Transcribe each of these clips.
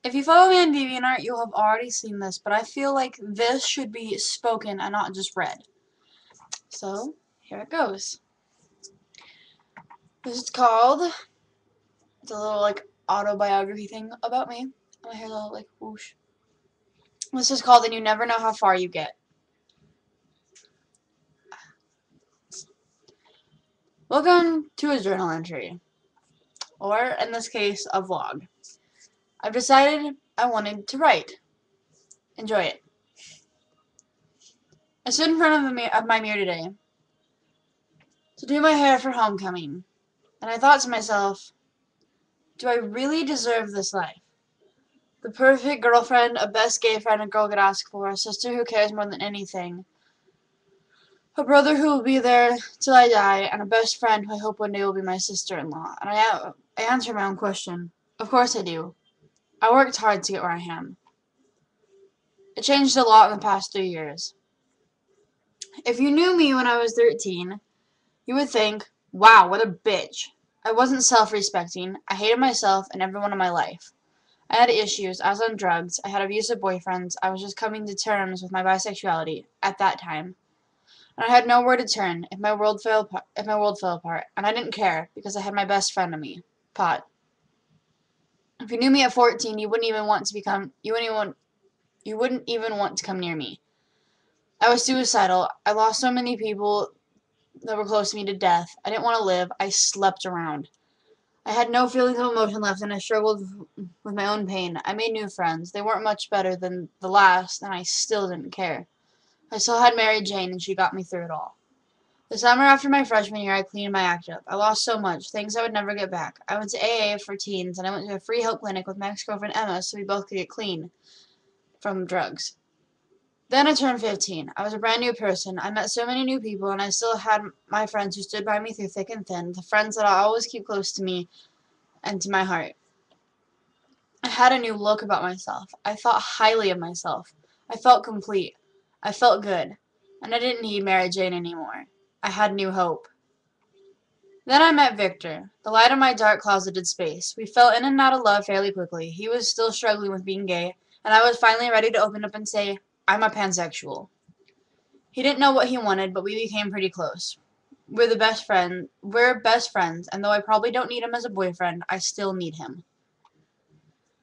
If you follow me on DeviantArt, you'll have already seen this, but I feel like this should be spoken and not just read. So, here it goes. This is called, it's a little, like, autobiography thing about me. My hair's all, like, whoosh. This is called And You Never Know How Far You Get. Welcome to a journal entry, or, in this case, a vlog. I've decided I wanted to write. Enjoy it. I stood in front of my mirror today to do my hair for homecoming, and I thought to myself, do I really deserve this life? The perfect girlfriend, a best gay friend a girl could ask for, a sister who cares more than anything, a brother who will be there till I die, and a best friend who I hope one day will be my sister-in-law. And I answer my own question. Of course I do. I worked hard to get where I am. It changed a lot in the past 3 years. If you knew me when I was 13, you would think, wow, what a bitch. I wasn't self-respecting. I hated myself and everyone in my life. I had issues. I was on drugs. I had abusive boyfriends. I was just coming to terms with my bisexuality at that time. And I had nowhere to turn if my world fell apart. And I didn't care because I had my best friend in me, Pot. If you knew me at 14, you wouldn't even want to come near me. I was suicidal. I lost so many people that were close to me to death. I didn't want to live. I slept around. I had no feelings of emotion left, and I struggled with my own pain. I made new friends. They weren't much better than the last, and I still didn't care. I still had Mary Jane, and she got me through it all. The summer after my freshman year, I cleaned my act up. I lost so much, things I would never get back. I went to AA for teens, and I went to a free help clinic with my ex-girlfriend Emma so we both could get clean from drugs. Then I turned 15. I was a brand new person. I met so many new people, and I still had my friends who stood by me through thick and thin, the friends that I always keep close to me and to my heart. I had a new look about myself. I thought highly of myself. I felt complete. I felt good. And I didn't need Mary Jane anymore. I had new hope. Then I met Victor, the light of my dark closeted space. We fell in and out of love fairly quickly. He was still struggling with being gay, and I was finally ready to open up and say, I'm a pansexual. He didn't know what he wanted, but we became pretty close. We're best friends, and though I probably don't need him as a boyfriend, I still need him.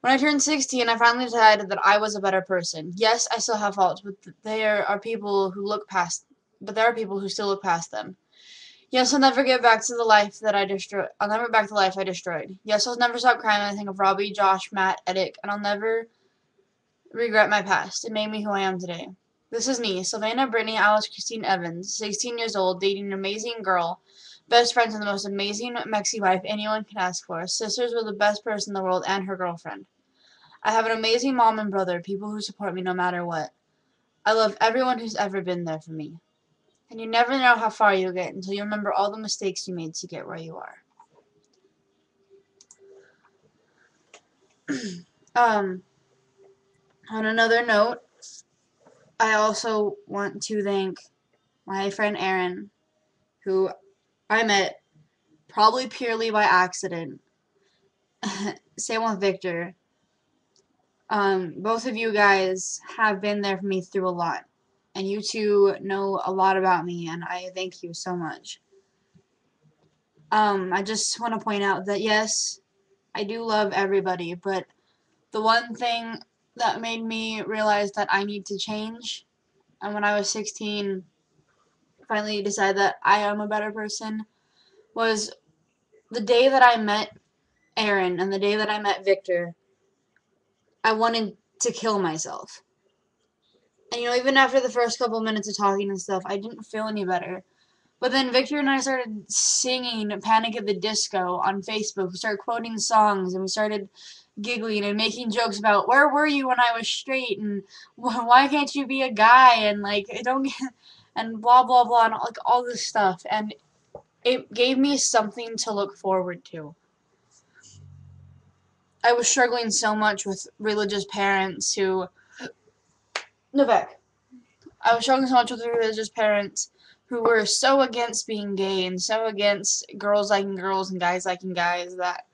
When I turned 16, I finally decided that I was a better person. Yes, I still have faults, but there are people who still look past them. Yes, I'll never get back to the life that I destroyed. I'll never back the life I destroyed. Yes, I'll never stop crying when I think of Robbie, Josh, Matt, Edic, and I'll never regret my past. It made me who I am today. This is me, Selvaina Brittany Alice Christine Evans, 16 years old, dating an amazing girl, best friends and the most amazing Mexi wife anyone can ask for, sisters with the best person in the world and her girlfriend. I have an amazing mom and brother, people who support me no matter what. I love everyone who's ever been there for me. And you never know how far you'll get until you remember all the mistakes you made to get where you are. On another note, I also want to thank my friend Aaron, who I met probably purely by accident. Same with Victor. Both of you guys have been there for me through a lot. And you two know a lot about me, and I thank you so much. I just want to point out that yes, I do love everybody, but the one thing that made me realize that I need to change, and when I was 16, finally decided that I am a better person, was the day that I met Aaron and the day that I met Victor. I wanted to kill myself. And even after the first couple minutes of talking and stuff, I didn't feel any better. But then Victor and I started singing Panic at the Disco on Facebook. We started quoting songs, and we started giggling and making jokes about where were you when I was straight, and why can't you be a guy, and like don't get, and blah blah blah, and like all this stuff. And it gave me something to look forward to. I was struggling so much with religious parents who Novak. I was struggling so much with religious parents who were so against being gay and so against girls liking girls and guys liking guys that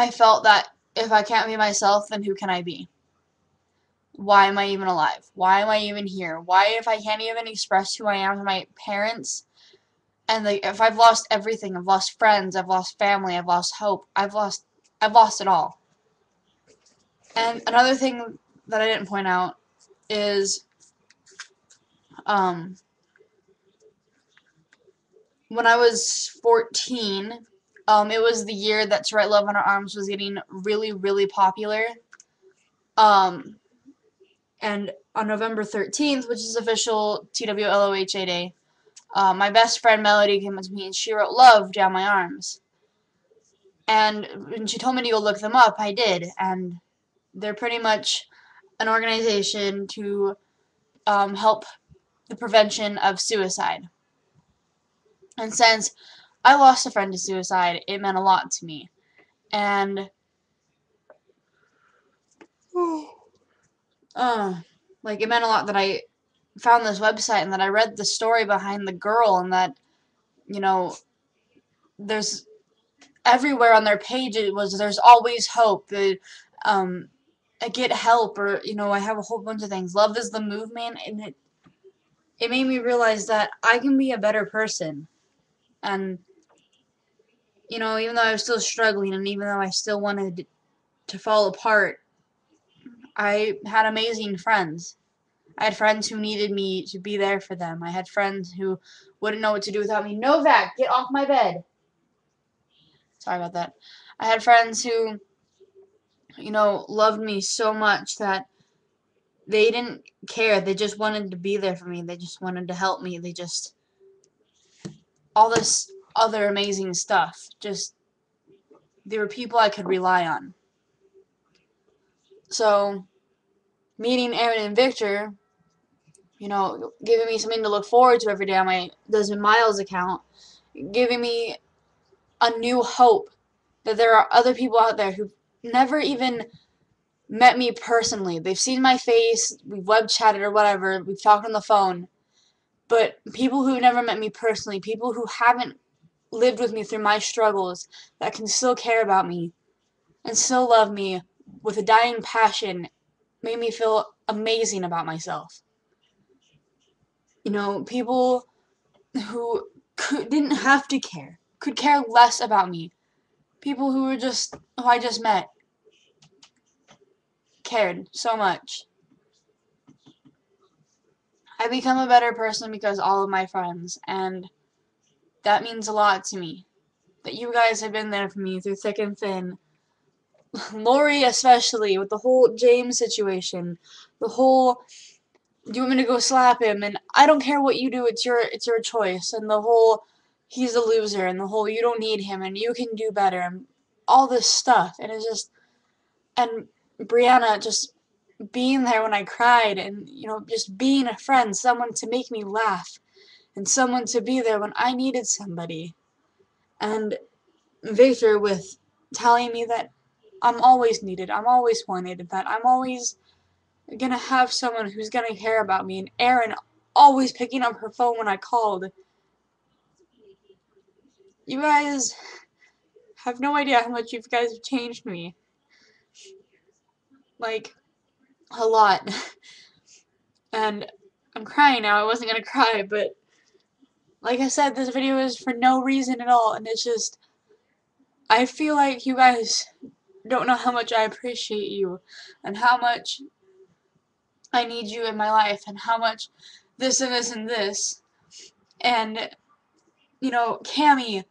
I felt that if I can't be myself, then who can I be? Why am I even alive? Why am I even here? Why, if I can't even express who I am to my parents, and if I've lost everything, I've lost friends, I've lost family, I've lost hope, I've lost it all. And another thing that I didn't point out is, um, when I was 14, it was the year that To Write Love on Our Arms was getting really, really popular. Um, and on November 13th, which is official TWLOHA Day, my best friend Melody came up to me and she wrote "Love" down my arms. And when she told me to go look them up, I did. And they're pretty much an organization to help the prevention of suicide. And since I lost a friend to suicide, it meant a lot to me. And like, it meant a lot that I found this website and that I read the story behind the girl, and that, you know, there's everywhere on their page it was "there's always hope," I get help, or, I have a whole bunch of things. Love is the movement, and it made me realize that I can be a better person. And, even though I was still struggling, and even though I still wanted to fall apart, I had amazing friends. I had friends who needed me to be there for them. I had friends who wouldn't know what to do without me. Novak, get off my bed. Sorry about that. I had friends who, loved me so much that they didn't care. They just wanted to be there for me. They just wanted to help me. All this other amazing stuff. Just, they were people I could rely on. So, meeting Aaron and Victor, giving me something to look forward to every day on my Desmond Miles account, giving me a new hope that there are other people out there who never even met me personally. They've seen my face, we've web chatted or whatever, we've talked on the phone, but people who never met me personally, people who haven't lived with me through my struggles, that can still care about me and still love me with a dying passion, made me feel amazing about myself. People who didn't have to care, could care less about me. People who I just met, cared so much. I become a better person because all of my friends, and that means a lot to me. That you guys have been there for me through thick and thin. Lori especially, with the whole James situation, the whole, "do you want me to go slap him?" and "I don't care what you do, it's your choice," and the whole "he's a loser," and the whole "you don't need him," and "you can do better," and all this stuff. And it's just, and Brianna just being there when I cried, and just being a friend, someone to make me laugh, and someone to be there when I needed somebody. And Victor with telling me that I'm always needed, I'm always wanted, that I'm always gonna have someone who's gonna care about me, and Erin always picking up her phone when I called. You guys have no idea how much you guys have changed me. Like, a lot. And I'm crying now. I wasn't gonna cry, but like I said, this video is for no reason at all, and it's just, I feel like you guys don't know how much I appreciate you, and how much I need you in my life, and how much this and this and this. And, Cammy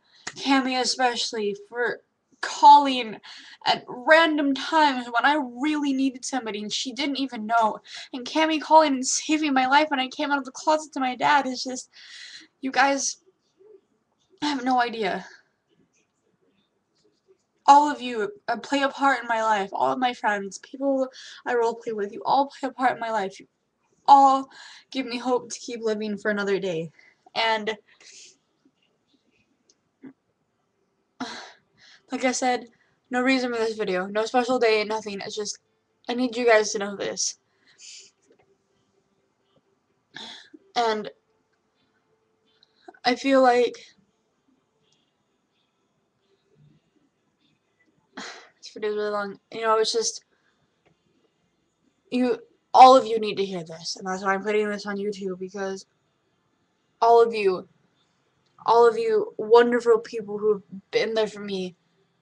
especially, for calling at random times when I really needed somebody and she didn't even know. And Cammy calling and saving my life when I came out of the closet to my dad is just, you guys have no idea. All of you play a part in my life. All of my friends, people I roleplay with, you all play a part in my life. You all give me hope to keep living for another day. And like I said, no reason for this video. No special day, nothing. It's just, I need you guys to know this. And I feel like this video is really long. You know, it's just, all of you need to hear this, and that's why I'm putting this on YouTube, because all of you wonderful people who've been there for me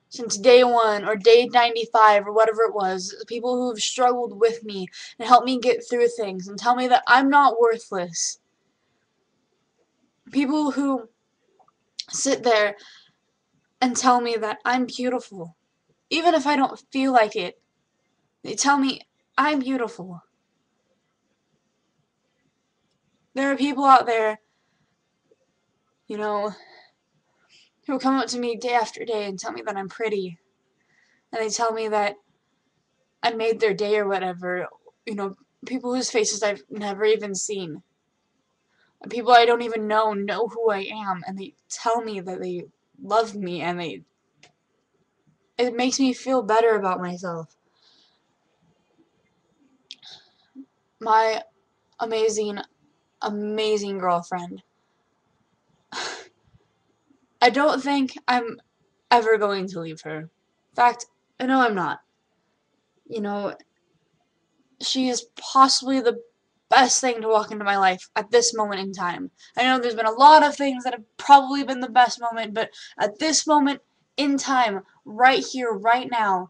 since day 1 or day 95 or whatever it was, people who have struggled with me and helped me get through things and tell me that I'm not worthless. People who sit there and tell me that I'm beautiful. Even if I don't feel like it, they tell me I'm beautiful. There are people out there, you know, who come up to me day after day and tell me that I'm pretty. And they tell me that I made their day or whatever. You know, people whose faces I've never even seen. People I don't even know who I am, and they tell me that they love me, and it makes me feel better about myself. My amazing, amazing girlfriend. I don't think I'm ever going to leave her. In fact, I know I'm not. You know, she is possibly the best thing to walk into my life at this moment in time. I know there's been a lot of things that have probably been the best moment, but at this moment in time, right here, right now,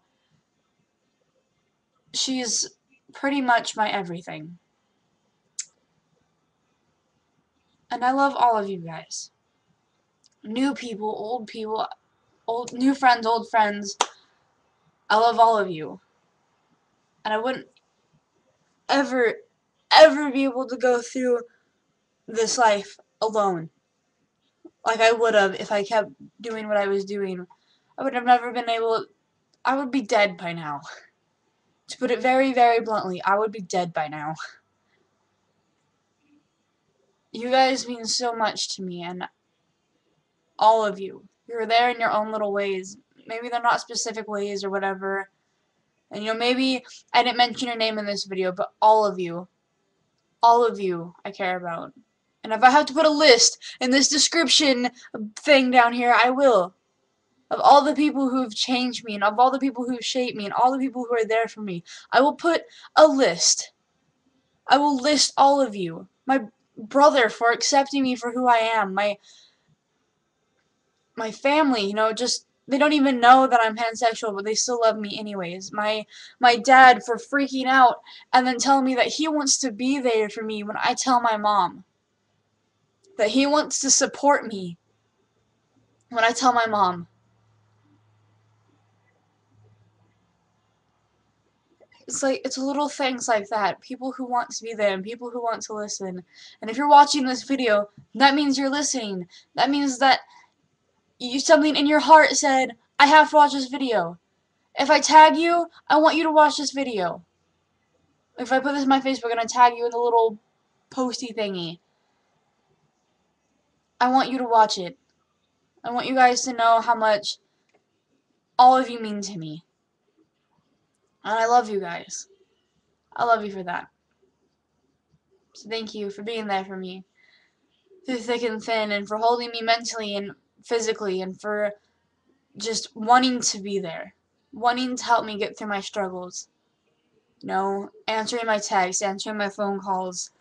she's pretty much my everything. And I love all of you guys. New people, new friends, old friends. I love all of you. And I wouldn't ever, ever be able to go through this life alone like I would have if I kept doing what I was doing. I would have never been able. I would be dead by now. To put it very, very bluntly, I would be dead by now. You guys mean so much to me, and all of you. You're there in your own little ways. Maybe they're not specific ways or whatever. And you know, maybe I didn't mention your name in this video, but all of you I care about. And if I have to put a list in this description thing down here, I will. Of all the people who have changed me, and of all the people who have shaped me, and all the people who are there for me, I will put a list. I will list all of you. My brother for accepting me for who I am. My family, you know, just they don't even know that I'm pansexual, but they still love me anyways. My dad for freaking out and then telling me that he wants to be there for me when I tell my mom. That he wants to support me when I tell my mom. It's little things like that. People who want to be there and people who want to listen. And if you're watching this video, that means you're listening. That means that something in your heart said, I have to watch this video. If I tag you, I want you to watch this video. If I put this in my Facebook and I tag you in the little posty thingy, I want you to watch it. I want you guys to know how much all of you mean to me. And I love you guys. I love you for that. So thank you for being there for me through thick and thin, and for holding me mentally and physically, and for just wanting to be there. Wanting to help me get through my struggles. You know, answering my texts, answering my phone calls,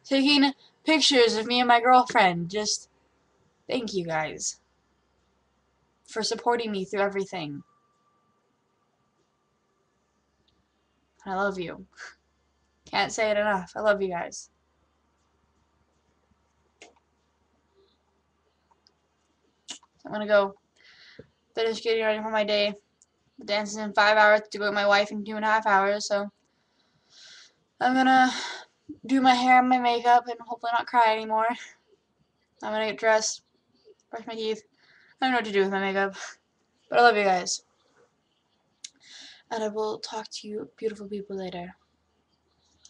taking pictures of me and my girlfriend. Just thank you guys for supporting me through everything. I love you. Can't say it enough. I love you guys. I'm gonna go finish getting ready for my day. The dance is in 5 hours to go with my wife in 2.5 hours, so I'm gonna do my hair and my makeup and hopefully not cry anymore. I'm gonna get dressed, brush my teeth. I don't know what to do with my makeup. But I love you guys. And I will talk to you beautiful people later.